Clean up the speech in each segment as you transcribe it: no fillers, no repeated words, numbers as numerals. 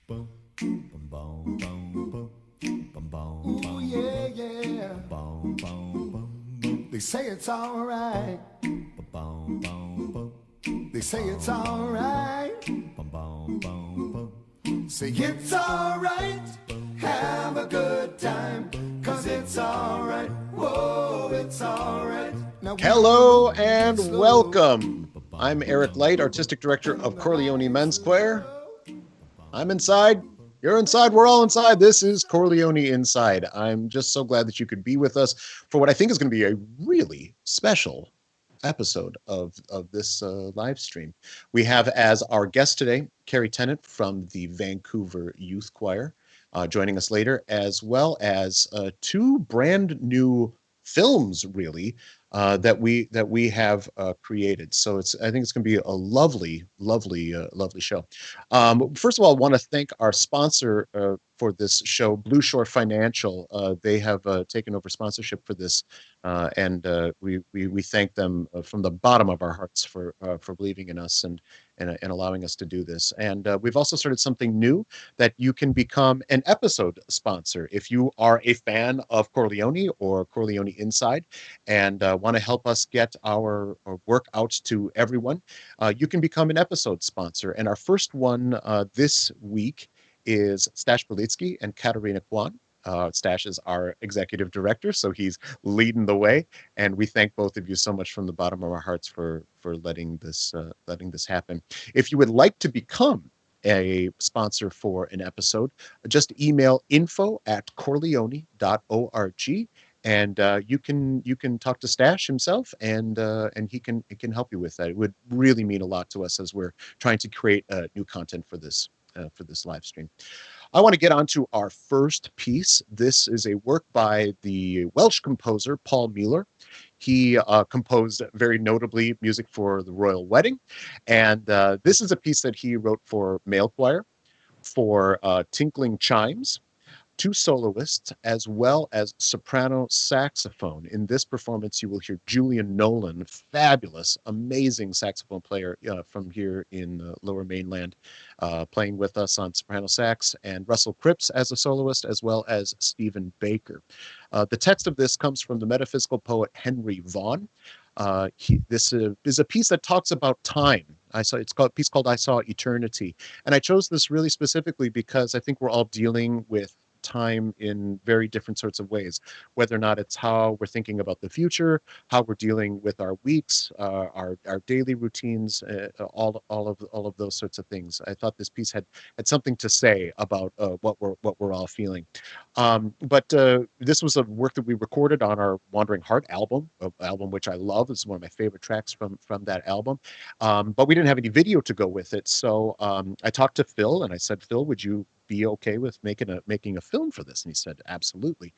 Boom, boom, boom, boom, boom, boom, boom. Ooh, yeah, yeah. Boom, boom, boom, boom. They say it's alright. Boom, boom, boom. They say it's alright. Boom, boom, boom. Say it's alright. Have a good time. Cause it's alright. Whoa, it's alright. Hello and welcome. I'm Erick Light, Artistic Director of Chor Leoni Men's Choir. I'm inside. You're inside. We're all inside. This is Chor Leoni Inside. I'm just so glad that you could be with us for what I think is going to be a really special episode of this live stream. We have as our guest today, Carrie Tennant from the Vancouver Youth Choir, joining us later, as well as two brand new films, really, that we have created. So I think it's going to be a lovely show. First of all, I want to thank our sponsor for this show, Blue Shore Financial. They have taken over sponsorship for this, and we thank them from the bottom of our hearts for believing in us and allowing us to do this. And we've also started something new that you can become an episode sponsor if you are a fan of Chor Leoni or Chor Leoni Inside and want to help us get our work out to everyone. You can become an episode sponsor. And our first one this week is Stash Belitsky and Katerina Kwan. Stash is our executive director, so he's leading the way, and we thank both of you so much from the bottom of our hearts for letting this happen. If you would like to become a sponsor for an episode, just email info@corleone.org, and you can talk to Stash himself, and he can help you with that. It would really mean a lot to us as we're trying to create new content for this live stream. I want to get on to our first piece. This is a work by the Welsh composer Paul Mueller. He composed very notably music for the Royal Wedding, and this is a piece that he wrote for male choir, for tinkling chimes, two soloists, as well as soprano saxophone. In this performance, you will hear Julian Nolan, fabulous, amazing saxophone player from here in the Lower Mainland, playing with us on soprano sax, and Russell Cripps as a soloist, as well as Stephen Baker. The text of this comes from the metaphysical poet Henry Vaughan. This is a piece that talks about time. It's called a piece called "I Saw Eternity," and I chose this really specifically because I think we're all dealing with time in very different sorts of ways, whether or not it's how we're thinking about the future, how we're dealing with our weeks, our daily routines, all of those sorts of things. I thought this piece had something to say about what we're all feeling. But this was a work that we recorded on our Wandering Heart album, an album which I love. It's one of my favorite tracks from that album. But we didn't have any video to go with it, so I talked to Phil and I said, Phil, would you be okay with making a film for this? And he said, absolutely.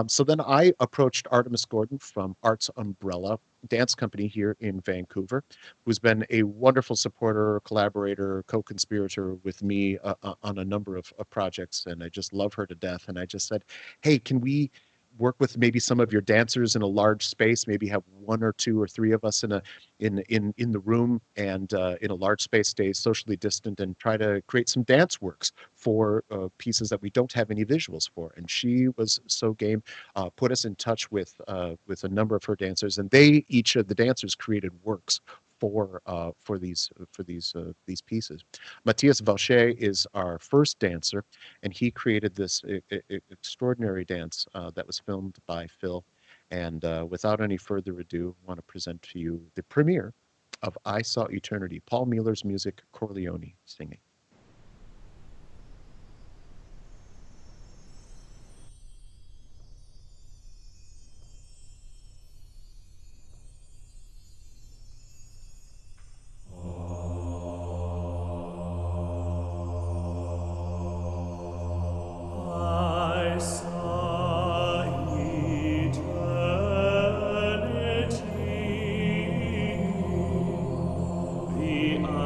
So then I approached Artemis Gordon from Arts Umbrella Dance Company here in Vancouver, who's been a wonderful supporter, collaborator, co-conspirator with me on a number of projects, and I just love her to death. And I just said, hey, can we work with maybe some of your dancers in a large space, maybe have one or two or three of us in the room, and in a large space, stay socially distant, and try to create some dance works for pieces that we don't have any visuals for. And she was so game, put us in touch with a number of her dancers, and each of the dancers created works for these pieces. Matthias Valche is our first dancer, and he created this extraordinary dance that was filmed by Phil. And without any further ado, I want to present to you the premiere of I Saw Eternity, Paul Mueller's music, Chor Leoni singing. I saw eternity, the other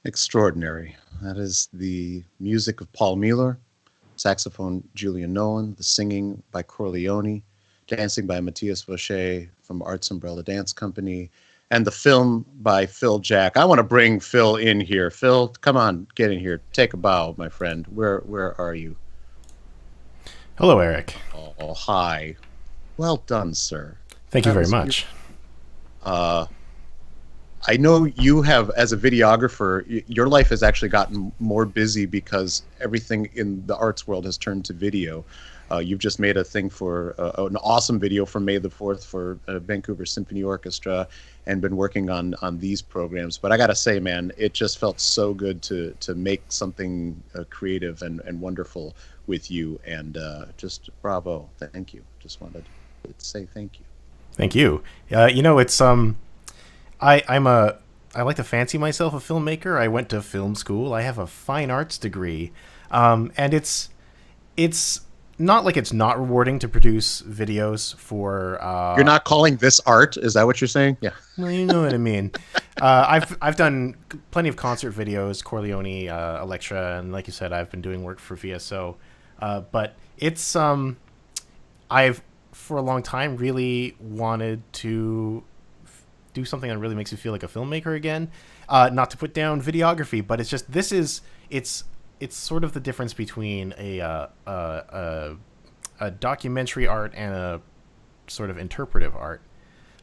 Extraordinary. That is the music of Paul Mueller, saxophone Julian Nolan, the singing by Chor Leoni, dancing by Matthias Vaucher from Arts Umbrella Dance Company, and the film by Phil Jack. I want to bring Phil in here. Phil, come on, get in here. Take a bow, my friend. Where are you? Hello, Eric. Oh, hi. Well done, sir. Thank you very much. Uh, I know you have, as a videographer, your life has actually gotten more busy because everything in the arts world has turned to video. You've just made a thing for an awesome video for May the 4th for Vancouver Symphony Orchestra and been working on these programs. But I got to say, man, it just felt so good to make something creative and wonderful with you. And just bravo. Thank you. Just wanted to say thank you. Thank you. It's I like to fancy myself a filmmaker. I went to film school. I have a fine arts degree, and it's not like it's not rewarding to produce videos for. You're not calling this art? Is that what you're saying? Yeah. Well, you know what I mean. I've done plenty of concert videos, Chor Leoni, Electra, and like you said, I've been doing work for VSO. But it's I've for a long time really wanted to do something that really makes you feel like a filmmaker again. Not to put down videography, but it's just it's sort of the difference between a documentary art and a sort of interpretive art.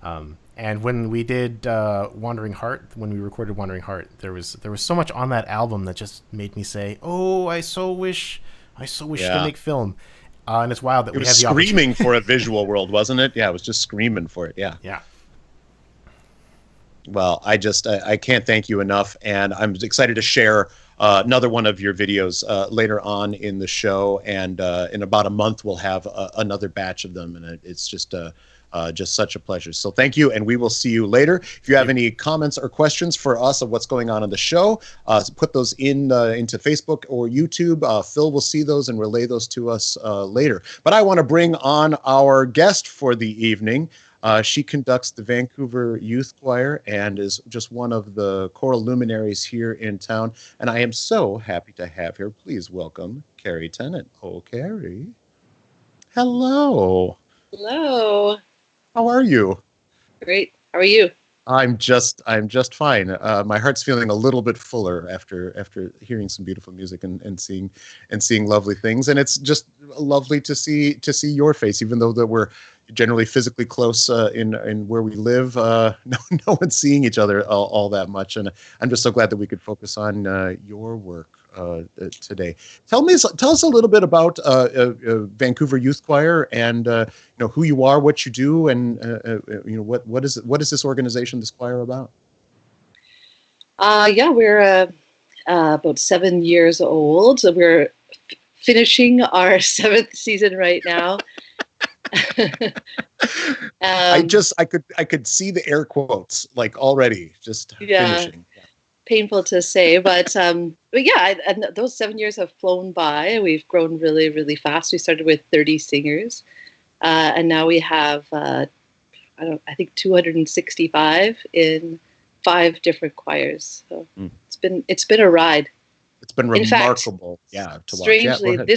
And when we did Wandering Heart, when we recorded Wandering Heart, there was so much on that album that just made me say, "Oh, I so wish you could make film." And it's wild that we have the opportunity. Screaming for a visual world, wasn't it? Yeah, it was just screaming for it. Yeah. Yeah. Well, I can't thank you enough, and I'm excited to share another one of your videos later on in the show, and in about a month we'll have another batch of them, and it's just such a pleasure. So thank you, and we will see you later. If you have any comments or questions for us of what's going on in the show, put those into Facebook or YouTube. Phil will see those and relay those to us later. But I want to bring on our guest for the evening. She conducts the Vancouver Youth Choir and is just one of the choral luminaries here in town. And I am so happy to have here. Please welcome Carrie Tennant. Oh, Carrie. Hello. Hello. How are you? Great. How are you? I'm just fine. My heart's feeling a little bit fuller after hearing some beautiful music and seeing lovely things. And it's just lovely to see your face, even though that we're generally physically close in where we live. No one's seeing each other all that much, and I'm just so glad that we could focus on your work today. Tell us a little bit about Vancouver Youth Choir and who you are, what you do, and what is this organization, this choir about? We're about 7 years old. So we're finishing our 7th season right now. I could see the air quotes like already just finishing. Yeah. Painful to say, but and those 7 years have flown by. We've grown really, really fast. We started with 30 singers, and now we have I think 265 in 5 different choirs. So it's been a ride. It's been remarkable. In fact, to strangely, watch.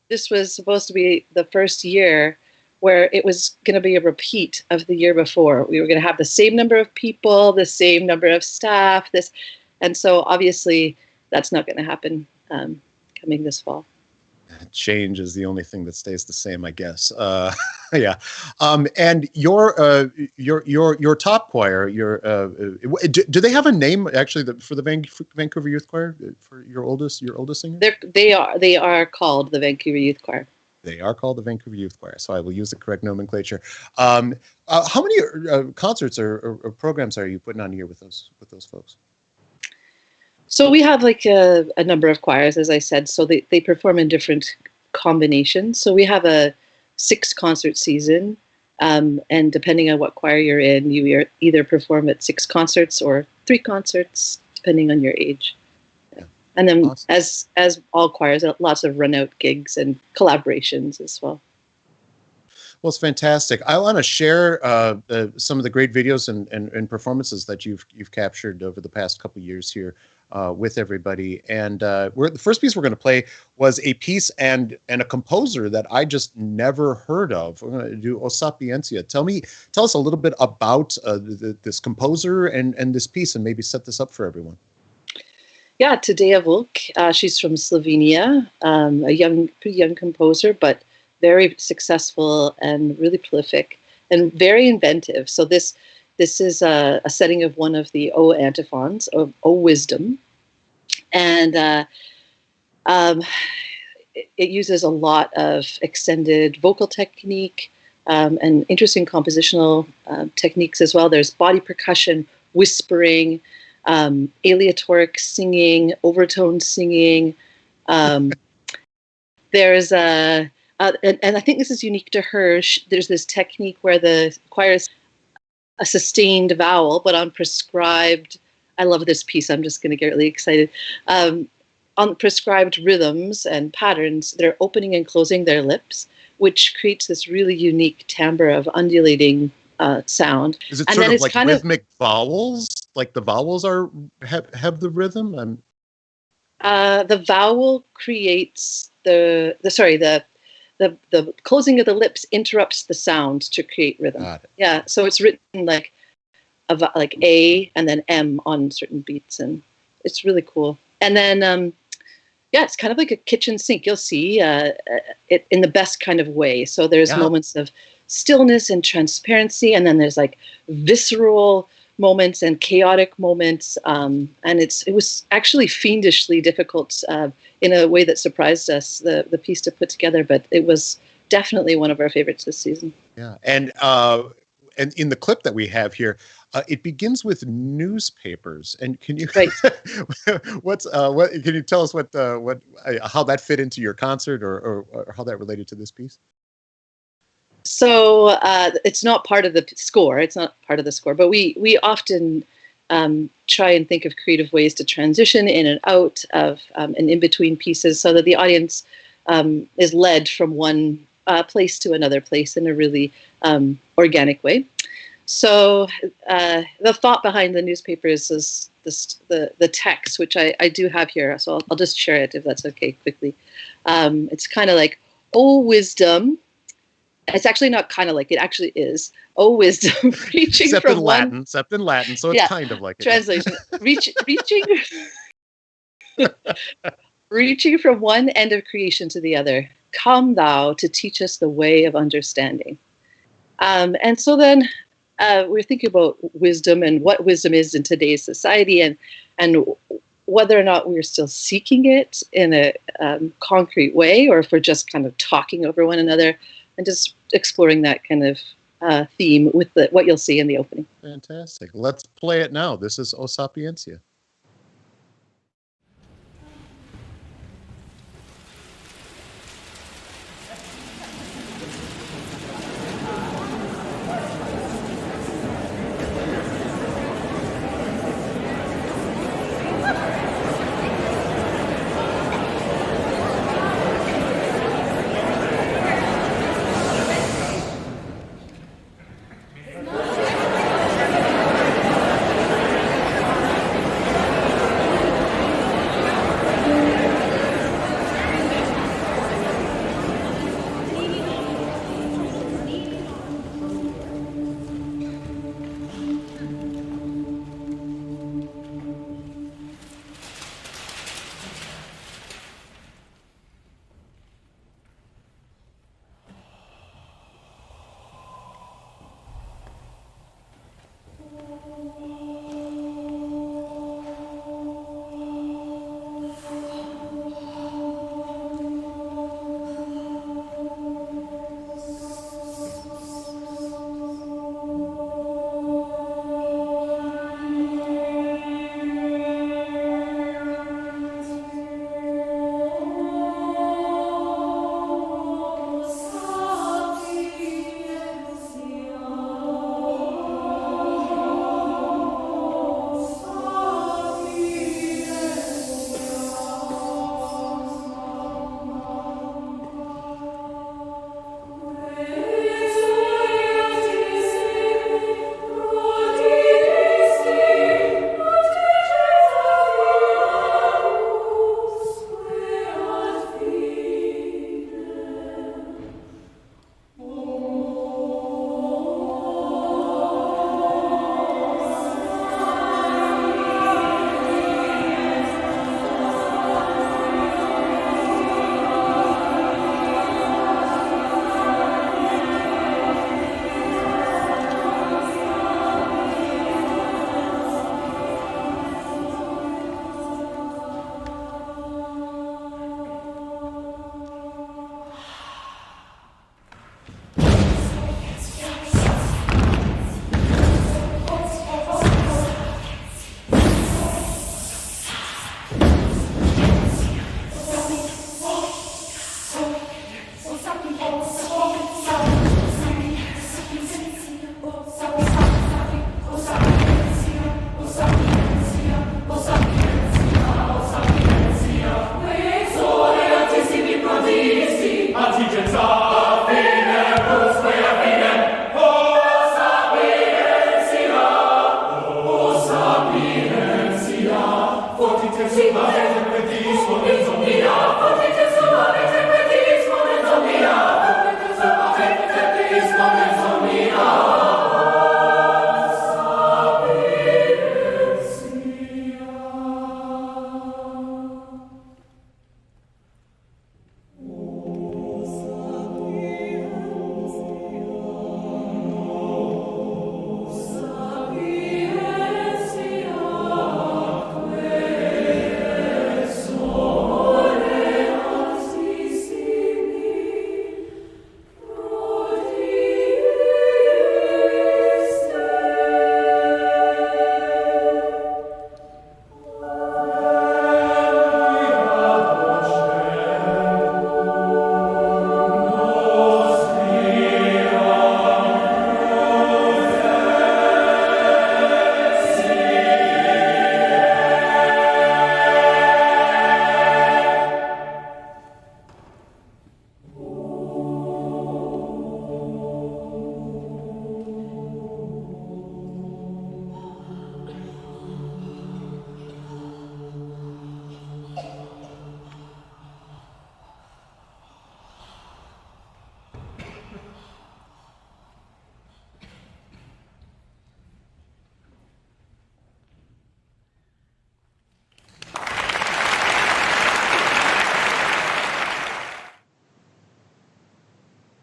this was supposed to be the first year where it was going to be a repeat of the year before. We were going to have the same number of people, the same number of staff, and so obviously that's not going to happen coming this fall. Change is the only thing that stays the same, I guess. Yeah. And your top choir, do they have a name actually for the Vancouver Youth Choir for your oldest singer? They are called the Vancouver Youth Choir. They are called the Vancouver Youth Choir, so I will use the correct nomenclature. How many concerts or programs are you putting on here with those folks? So we have like a number of choirs, as I said. So they perform in different combinations. So we have a 6 concert season, and depending on what choir you're in, you either perform at 6 concerts or 3 concerts, depending on your age. And then, awesome. as all choirs, lots of run-out gigs and collaborations as well. Well, it's fantastic. I want to share some of the great videos and performances that you've captured over the past couple of years here with everybody. And the first piece we're going to play was a piece and a composer that I just never heard of. We're going to do O Sapientia. Tell us a little bit about this composer and this piece, and maybe set this up for everyone. Yeah, Tadea Vulk. She's from Slovenia, a pretty young composer, but very successful and really prolific and very inventive. So this is a setting of one of the O antiphons of O Wisdom, and it uses a lot of extended vocal technique and interesting compositional techniques as well. There's body percussion, whispering, aleatoric singing, overtone singing. There's and I think this is unique to her. There's this technique where the choir is a sustained vowel, but on prescribed. I love this piece. I'm just going to get really excited. On prescribed rhythms and patterns, they're opening and closing their lips, which creates this really unique timbre of undulating sound. Is it sort of like rhythmic vowels? Like the vowels have the rhythm? The vowel creates the closing of the lips interrupts the sound to create rhythm. Got it. Yeah, so it's written like A and then M on certain beats, and it's really cool. And then it's kind of like a kitchen sink. You'll see it in the best kind of way. So there's moments of stillness and transparency, and then there's like visceral moments and chaotic moments, and it was actually fiendishly difficult in a way that surprised us, the piece to put together, but it was definitely one of our favorites this season. Yeah, and in the clip that we have here, it begins with newspapers. And can you right. Can you tell us how that fit into your concert, or how that related to this piece? So it's not part of the score. It's not part of the score, but we often try and think of creative ways to transition in and out of and in between pieces, so that the audience is led from one place to another place in a really organic way. So the thought behind the newspapers is the text, which I do have here. So I'll just share it if that's okay quickly. It's kind of like, "Oh, wisdom." It's actually not kind of like, it actually is. "Oh, wisdom, reaching except from in Latin, except in Latin, so it's kind of like it. Translation. Reaching from one end of creation to the other. Come thou to teach us the way of understanding. And so then we're thinking about wisdom and what wisdom is in today's society, and whether or not we're still seeking it in a concrete way, or if we're just kind of talking over one another, and just exploring that kind of theme with what you'll see in the opening. Fantastic. Let's play it now. This is O Sapientia.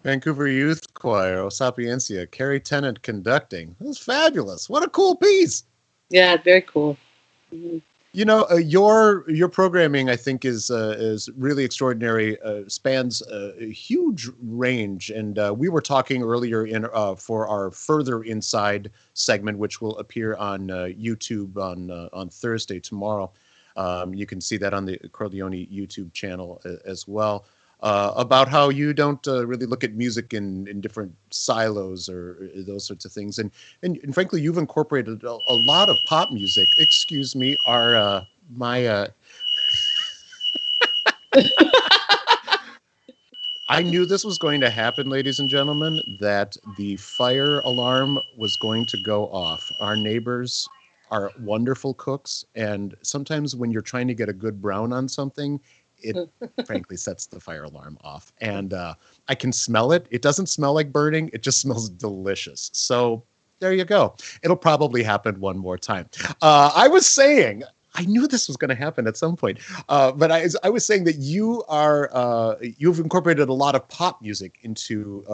Vancouver Youth Choir, Sapientia, Carrie Tennant conducting. That was fabulous. What a cool piece. Yeah, very cool. Mhm. You know, your programming, I think, is really extraordinary. Spans a huge range, and we were talking earlier in for our Further Inside segment, which will appear on YouTube on Thursday tomorrow. You can see that on the Chor Leoni YouTube channel as well. About how you don't really look at music in different silos or those sorts of things, and frankly, you've incorporated a lot of pop music. Excuse me, our my I knew this was going to happen, ladies and gentlemen, that the fire alarm was going to go off. Our neighbors are wonderful cooks, and sometimes when you're trying to get a good brown on something, it frankly sets the fire alarm off. And I can smell it. It doesn't smell like burning. It just smells delicious. So there you go. It'll probably happen one more time. I was saying, I knew this was going to happen at some point, but I was saying that you've incorporated a lot of pop music into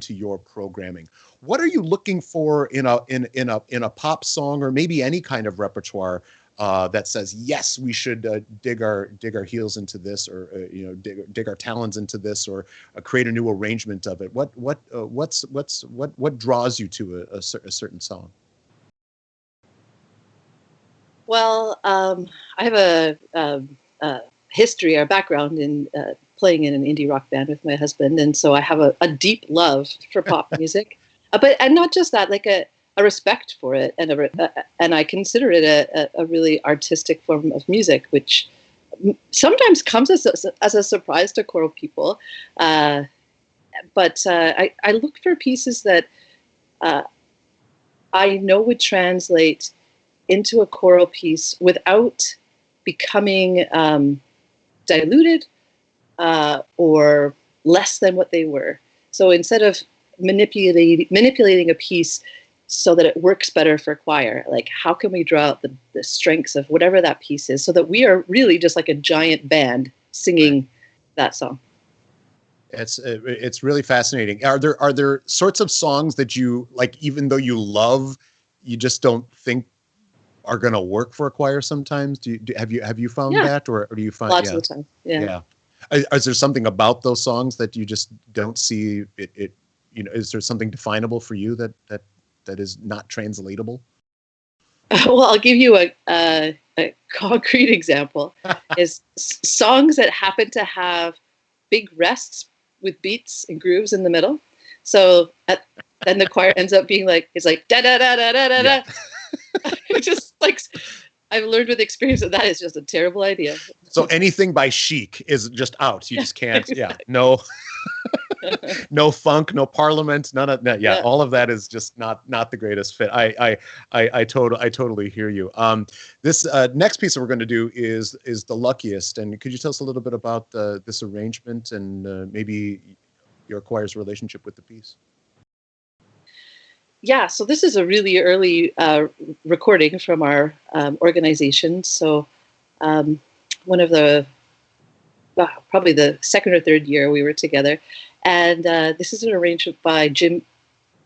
your programming. What are you looking for in a pop song, or maybe any kind of repertoire that says, yes, we should dig our heels into this, or dig our talons into this, or create a new arrangement of it? What draws you to a certain song? Well, I have a history or background in playing in an indie rock band with my husband, and so I have a deep love for pop music, and not just that, like a respect for it, and I consider it a really artistic form of music, which sometimes comes as a surprise to choral people. But I look for pieces that I know would translate into a choral piece without becoming diluted or less than what they were. So instead of manipulating a piece so that it works better for choir, like how can we draw out the strengths of whatever that piece is, so that we are really just like a giant band singing that song. It's really fascinating. Are there sorts of songs that you like, even though you love, you just don't think are going to work for a choir sometimes? Have you found that, or do you find lots of the time? Yeah. Is there something about those songs that you just don't see it? Is there something definable for you that is not translatable? Well, I'll give you a concrete example. Is songs that happen to have big rests with beats and grooves in the middle. So then the choir ends up being like, it's like da da da da da da da. It's just like, I've learned with experience that is just a terrible idea. So anything by Chic is just out. You just can't. Yeah, no, no funk, no Parliament, none of that. Yeah, all of that is just not the greatest fit. I totally hear you. This next piece that we're going to do is the Luckiest, and could you tell us a little bit about this arrangement and maybe your choir's relationship with the piece? Yeah, so this is a really early recording from our organization. So one of the, probably the second or third year we were together. And this is an arrangement by Jim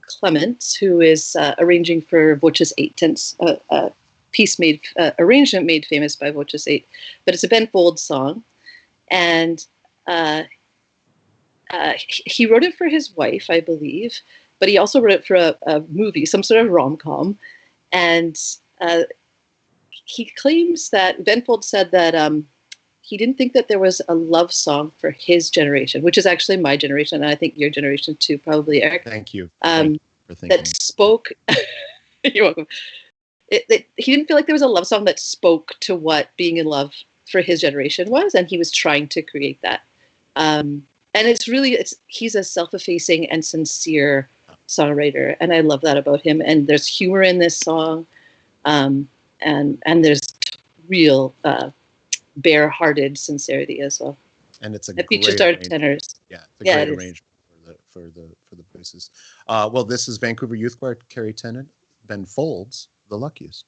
Clements, who is arranging for Voces 8, a piece arrangement made famous by Voces 8. But it's a Ben Folds song. And he wrote it for his wife, I believe. But he also wrote it for a movie, some sort of rom-com. And he claims that Ben Folds said that he didn't think that there was a love song for his generation, which is actually my generation, and I think your generation too, probably, Eric. Thank you. Thank you for thinking. That spoke. You're welcome. He didn't feel like there was a love song that spoke to what being in love for his generation was, and he was trying to create that. And he's a self-effacing and sincere songwriter, and I love that about him. And there's humor in this song, and there's real bare-hearted sincerity as well. And it features our tenors. Yeah, it's a great arrangement for the voices. Well, this is Vancouver Youth Choir, Carrie Tennant, Ben Folds, The Luckiest.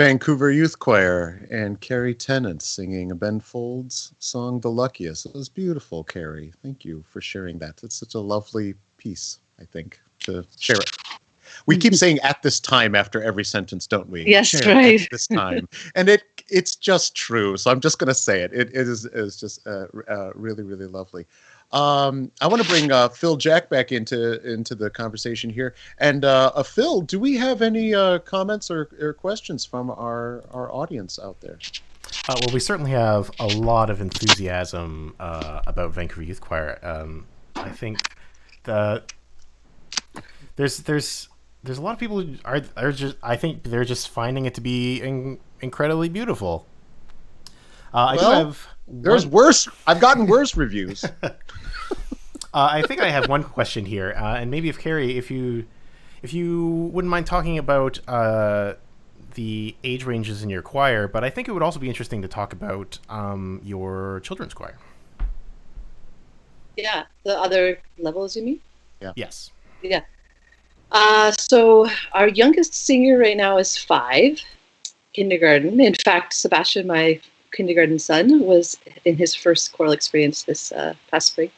Vancouver Youth Choir and Carrie Tennant singing a Ben Folds song, The Luckiest. It was beautiful, Carrie. Thank you for sharing that. It's such a lovely piece, I think, to share it. We keep saying "at this time" after every sentence, don't we? Yes, Share right. At this time, and it's just true. So I'm just going to say it. It is just really, really lovely. I want to bring Phil Jack back into the conversation here. And Phil, do we have any comments or questions from our audience out there? Well, we certainly have a lot of enthusiasm about Vancouver Youth Choir. I think there's a lot of people who are just, I think they're just finding it to be incredibly beautiful. I do have there's worse. I've gotten worse reviews. I think I have one question here, and maybe if Carrie, if you wouldn't mind talking about the age ranges in your choir, but I think it would also be interesting to talk about your children's choir. Yeah, the other levels, you mean? Yeah. Yes. Yeah. So our youngest singer right now is 5, kindergarten. In fact, Sebastian, my kindergarten son, was in his first choral experience this past spring.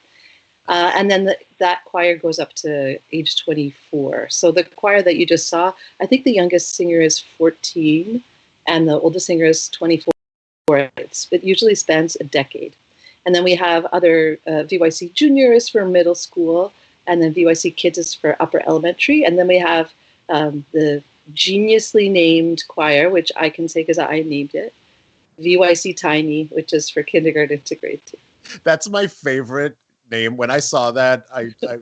And then that choir goes up to age 24. So the choir that you just saw, I think the youngest singer is 14 and the oldest singer is 24. It usually spans a decade. And then we have other VYC juniors for middle school, and then VYC kids is for upper elementary. And then we have the geniusly named choir, which I can say because I named it, VYC Tiny, which is for kindergarten to grade 2. That's my favorite name. When I saw that,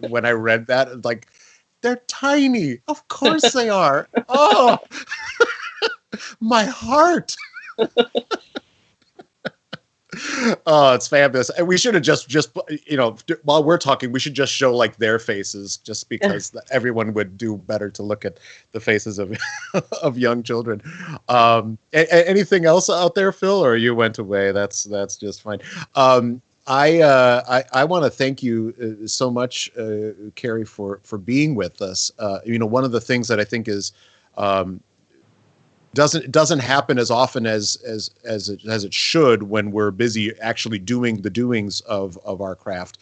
when I read that, like, they're tiny. Of course they are. Oh, my heart. Oh, it's fabulous. And we should have just while we're talking, we should just show like their faces, just because everyone would do better to look at the faces of of young children. Anything else out there, Phil, or you went away? That's just fine. I want to thank you so much, Carrie, for being with us. One of the things that I think is doesn't happen as often as it should when we're busy actually doing the doings of our craft,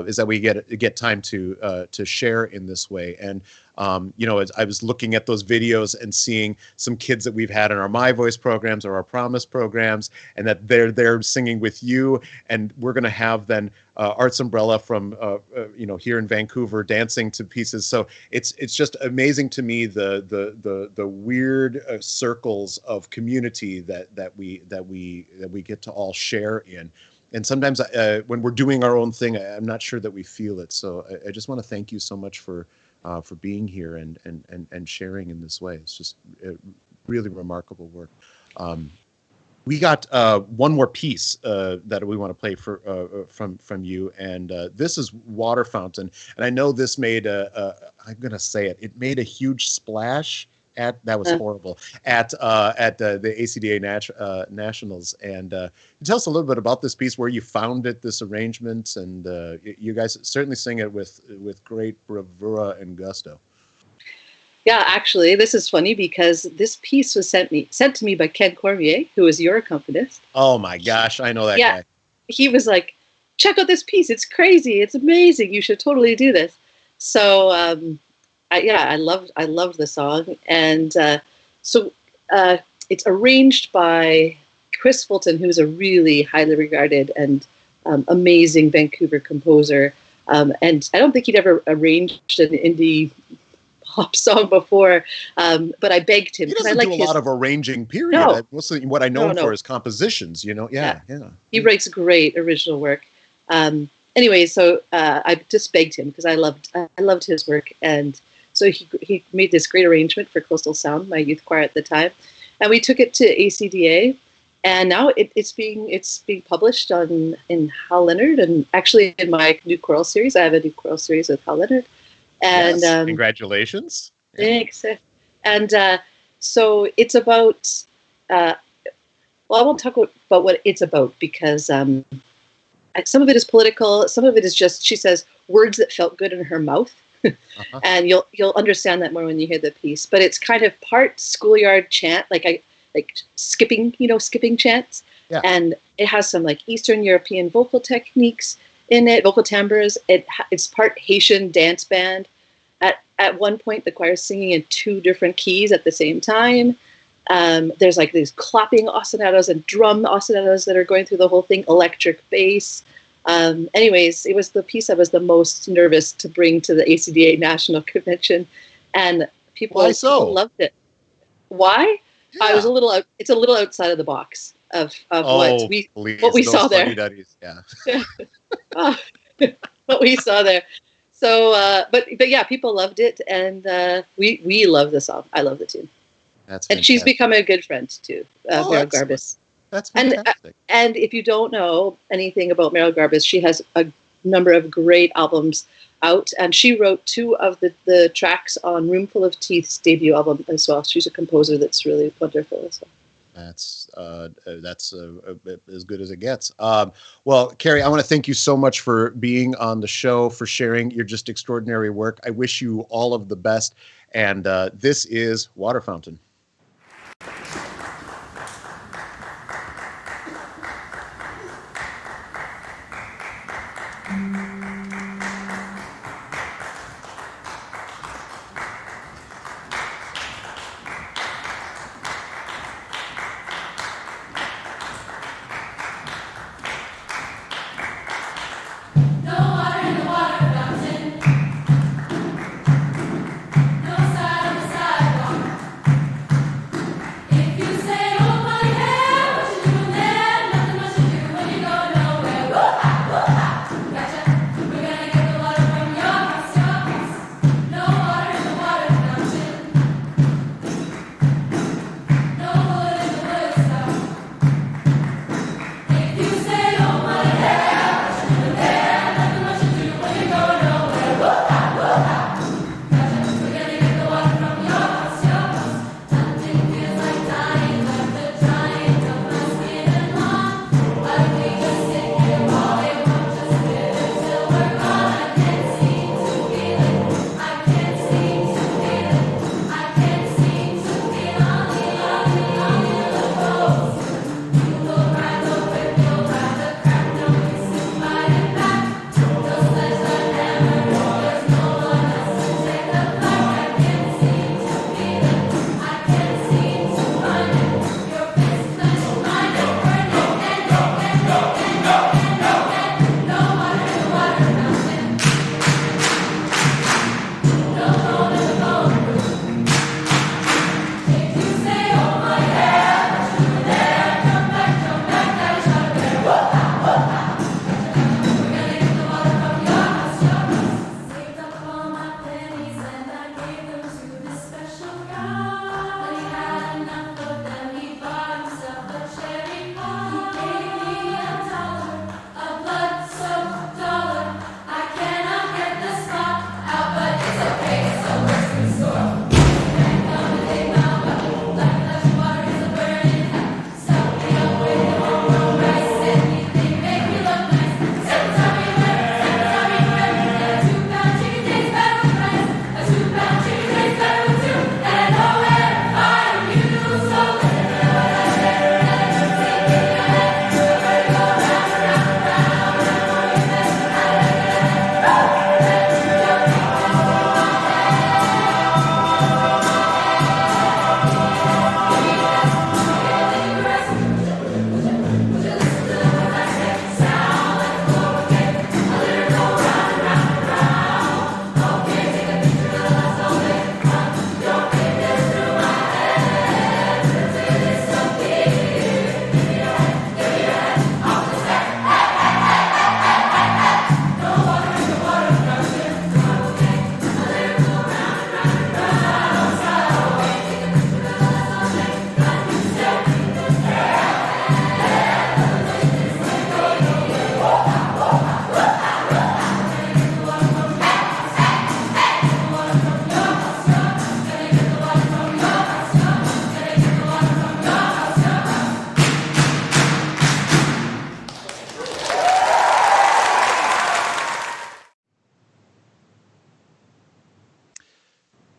is that we get time to share in this way. And as I was looking at those videos and seeing some kids that we've had in our My Voice programs or our Promise programs, and that they're singing with you, and we're going to have then Arts Umbrella from here in Vancouver dancing to pieces. So it's just amazing to me the weird circles of community that we get to all share in. And sometimes when we're doing our own thing, I'm not sure that we feel it. So I just want to thank you so much for being here and sharing in this way. It's just really remarkable work. We got one more piece that we want to play from you, and this is Water Fountain. And I know this made I'm going to say it. It made a huge splash that was horrible at the ACDA Nationals. And tell us a little bit about this piece, where you found it, this arrangement, and you guys certainly sing it with great bravura and gusto. Yeah, actually, this is funny because this piece was sent to me by Ken Cormier, who is your accompanist. Oh my gosh, I know that guy. He was like, check out this piece. It's crazy. It's amazing. You should totally do this. So I loved the song. And so it's arranged by Chris Fulton, who's a really highly regarded and amazing Vancouver composer. And I don't think he'd ever arranged an indie pop song before, but I begged him. He doesn't do a lot of arranging, period. No. Mostly what I know him for is compositions, Yeah. He writes great original work. Anyway, so I just begged him because I loved his work. And so he made this great arrangement for Coastal Sound, my youth choir at the time. And we took it to ACDA. And now it's being published in Hal Leonard, and actually in my new choral series. I have a new choral series with Hal Leonard. And yes, congratulations. Thanks. And so it's about, I won't talk about what it's about, because some of it is political, some of it is just, she says, words that felt good in her mouth. And you'll understand that more when you hear the piece. But it's kind of part schoolyard chant. Like like skipping chants. Yeah. And it has some like Eastern European vocal techniques in it, vocal timbres. It's part Haitian dance band. At one point, the choir is singing in 2 different keys at the same time. There's like these clapping ostinatos and drum ostinatos that are going through the whole thing, electric bass. Anyways, it was the piece I was the most nervous to bring to the ACDA National Convention, and people loved it. Why? Yeah. I was it's a little outside of the box of what we saw there. Yeah. What we saw there. So, but yeah, people loved it, and we love the song. I love the tune. That's and she's become a good friend too, Meryl Garbus. That's fantastic. And if you don't know anything about Meryl Garbus, she has a number of great albums out, and she wrote 2 of the tracks on Roomful of Teeth's debut album as well. She's a composer that's really wonderful as well. That's as good as it gets. Well, Carrie, I want to thank you so much for being on the show, for sharing your just extraordinary work. I wish you all of the best. And this is Water Fountain.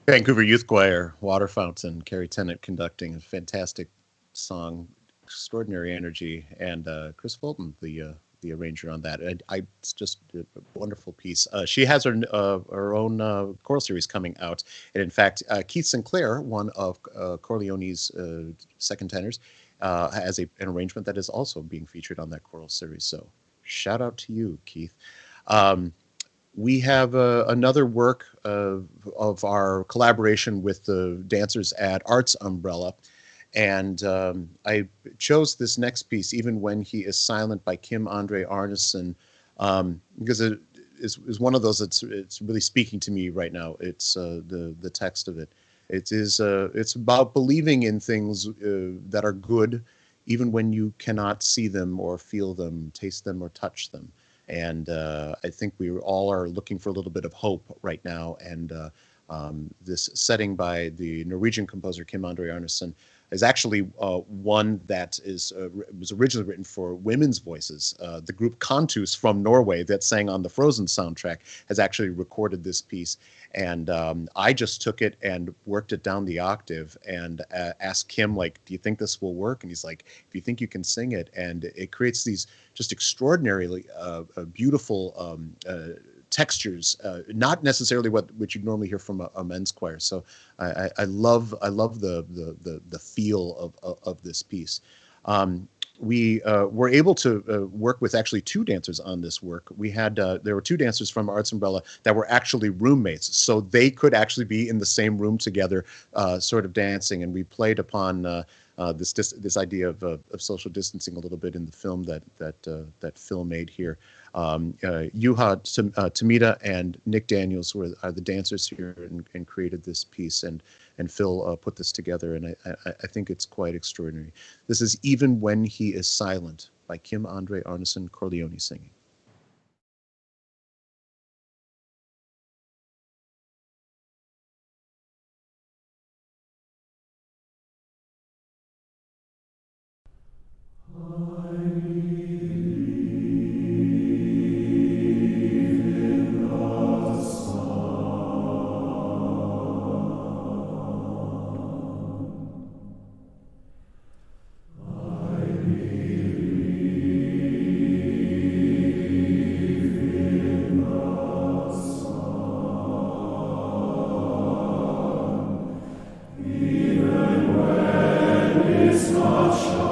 Vancouver Youth Choir, Water Fountain, Carrie Tennant conducting. A fantastic song, extraordinary energy, and Chris Fulton, the arranger on that. It's just a wonderful piece. She has her own choral series coming out, and in fact, Keith Sinclair, one of Chor Leoni's second tenors, has an arrangement that is also being featured on that choral series. So, shout out to you, Keith. We have another work of our collaboration with the dancers at Arts Umbrella. And I chose this next piece, Even When He Is Silent, by Kim Andre Arneson, because it is one of those it's really speaking to me right now. It's the text of it. It's about believing in things that are good, even when you cannot see them or feel them, taste them or touch them. And I think we all are looking for a little bit of hope right now. And this setting by the Norwegian composer Kim Andre Arneson is actually one that was originally written for women's voices. The group Cantus from Norway that sang on the Frozen soundtrack has actually recorded this piece. And I just took it and worked it down the octave and asked Kim, like, do you think this will work? And he's like, do you think you can sing it? And it creates these just extraordinarily beautiful textures, not necessarily what you'd normally hear from a men's choir. So I love the feel of this piece. We were able to work with actually two dancers on this work. We had there were two dancers from Arts Umbrella that were actually roommates, so they could actually be in the same room together, sort of dancing. And we played upon this idea of social distancing a little bit in the film that Phil made here. Juha Tamita and Nick Daniels are the dancers here and created this piece, and Phil put this together, and I think it's quite extraordinary. This is Even When He Is Silent by Kim Andre Arneson, Chor Leoni singing. It's not shining.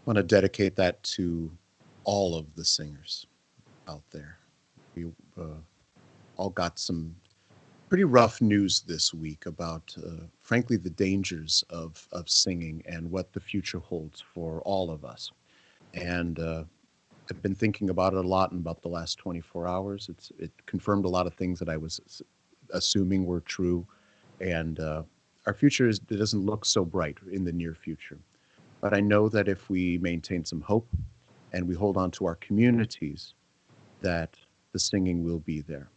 want to dedicate that to all of the singers out there. We all got some pretty rough news this week about, frankly, the dangers of singing and what the future holds for all of us. And I've been thinking about it a lot in about the last 24 hours. It confirmed a lot of things that I was assuming were true. And our future it doesn't look so bright in the near future. But I know that if we maintain some hope and we hold on to our communities, that the singing will be there.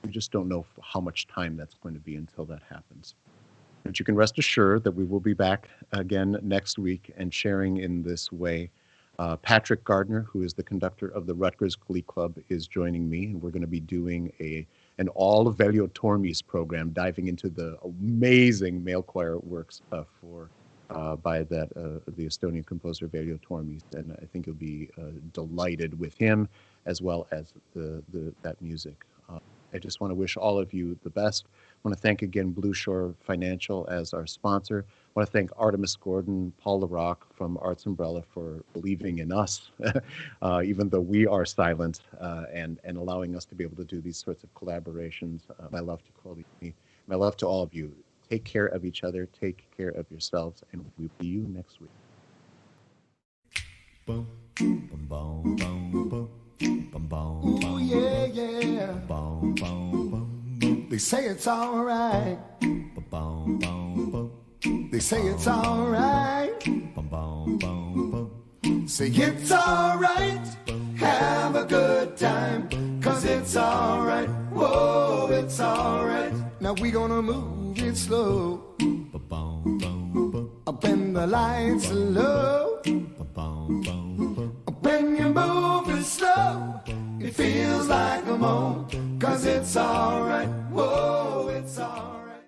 We just don't know how much time that's going to be until that happens. But you can rest assured that we will be back again next week and sharing in this way. Patrick Gardner, who is the conductor of the Rutgers Glee Club, is joining me, and we're going to be doing an all Velio Tormes program, diving into the amazing male choir works by the Estonian composer Velio Tormes, and I think you'll be delighted with him as well as that music. I just want to wish all of you the best. I want to thank again Blue Shore Financial as our sponsor. I want to thank Artemis Gordon, Paul LaRock from Arts Umbrella for believing in us, even though we are silent, and allowing us to be able to do these sorts of collaborations. My love to Chor Leoni. My love to all of you. Take care of each other. Take care of yourselves, and we'll see you next week. Boom, boom, boom, boom, boom. Ooh, yeah, yeah. Boom, boom, boom, boom. They say it's all right. Boom, boom, boom. They say it's all right. Boom, boom, boom. Say it's all right. Have a good time, 'cause it's all right. Whoa, it's all right. Now we gonna move it slow. When the lights are low. When you move it slow, it feels like a moan, 'cause it's all right. Whoa, it's all right.